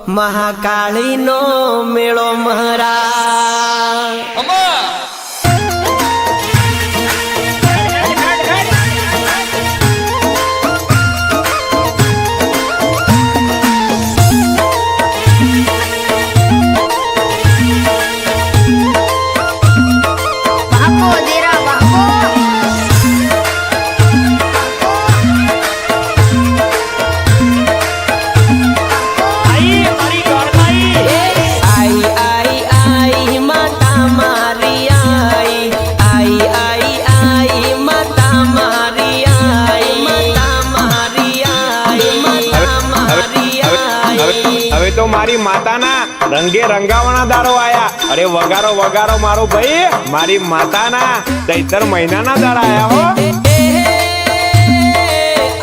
Mahakali no मेळो महाराज तो मारी माता ना रंगे रंगावना दारो आया। अरे वगारो वगारो मारो भाई, मारी माता ना चैतर महीना ना दार आया हो।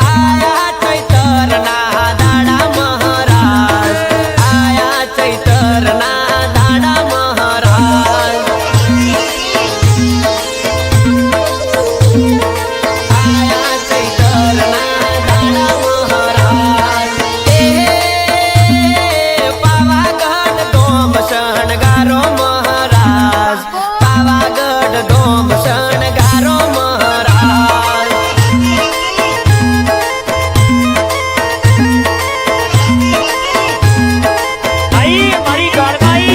आया चैतर ना दाड़ा महाराज, आया चैतर ना दाड़ा महाराज, आया चैतर ना दाड़ा महाराज। पावागढ़ डोम शणगारो महाराज, पावागढ़ डोम शणगारो महाराज। आई मारी गड़बाई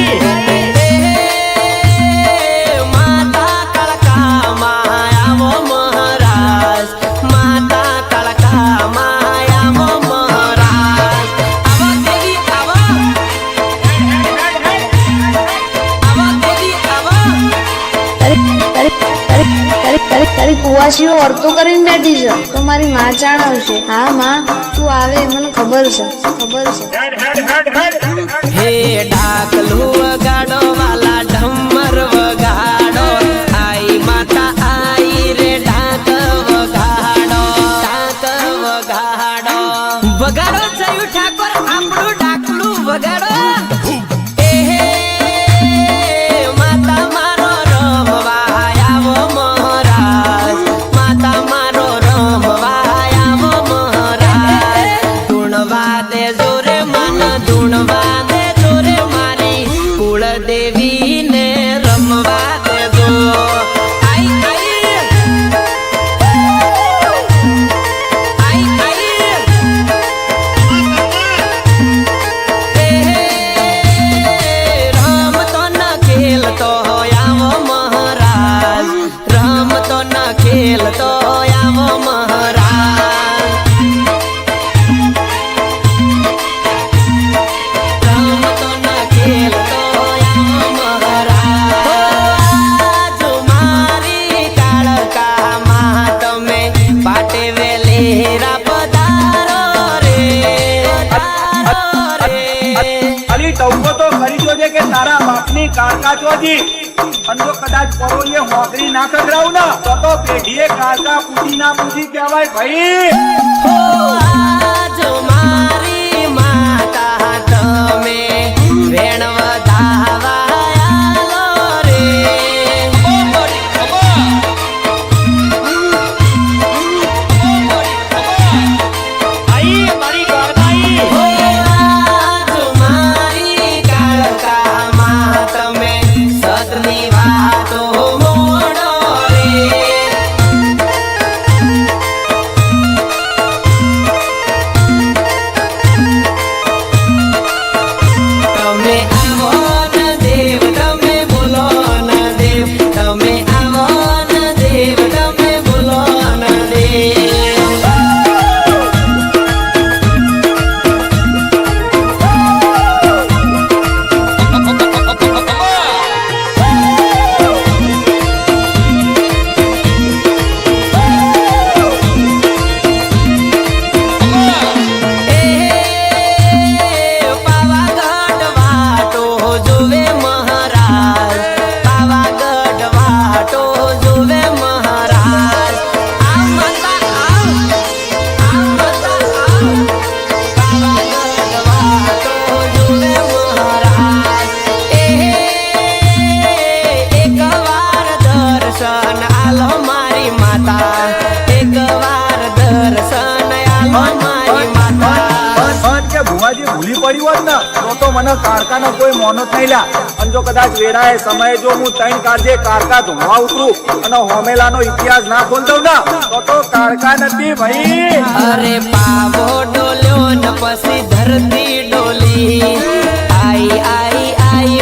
माता कलका माया वो महाराज, माता कलका माया वो महाराज। आवा देवी आवा, आवा देवी आवा। તારી કુવાસીઓ વર્તો કરીને બેઠી છે તો મારી માં જાણાવશે। હા માં તું આવે મને ખબર છે। हे ढाकलू वगाड़ो वाला ढमर वगाड़ो, आई माता आई रे ढाक वगाड़ो, ढाक वगाड़ो। वगाड़ो जयू ठाकुर आपड़ू ढाकलू वगाड़ो। माता मारो रमवाया वो महाराज, माता मारो रमवाया वो महाराज। धुणवा दे जोरे मन, धुणवा दे जोरे मारी कुल देवी ने रमवा दे जो। आई आई आई आई राम तो न खेल तो यावो महाराज, राम तो न खेल तो यावो महाराज, राम तो न खेल तो यावो महाराज। आज मारी काळका मात में पाटे वेलेरा पधारो रे, पधारो रे। अली टौको तो खरी जोजे के तारा बापनी काका चोजी अन तो कदाच परो ये होकरी ना कगराऊ ना तो पेढ़ीए काका पूजी ना पूजी कहेवाय भाई। हो आज मारी माता तमे वेण वधावायालो रे। आई मारी गड़बाई हो आज मारी काळका मात में सतनी वातो मोड़ो रे। પડ્યું હોત ને તો મને કાળકાનો કોઈ મોનો થઈ લ્યા. અને જો કદાચ વેળાએ સમયે જો હું 3 કાળજે કાળકા ધોવા ઉતરું અને હોમેલાનો ઇતિહાસ ના ખોલ દઉં ને તો કાળકા નથી ભાઈ. અરે પાવો ડોલ્યો ને પછી ધરતી ડોલી આઈ આઈ આઈ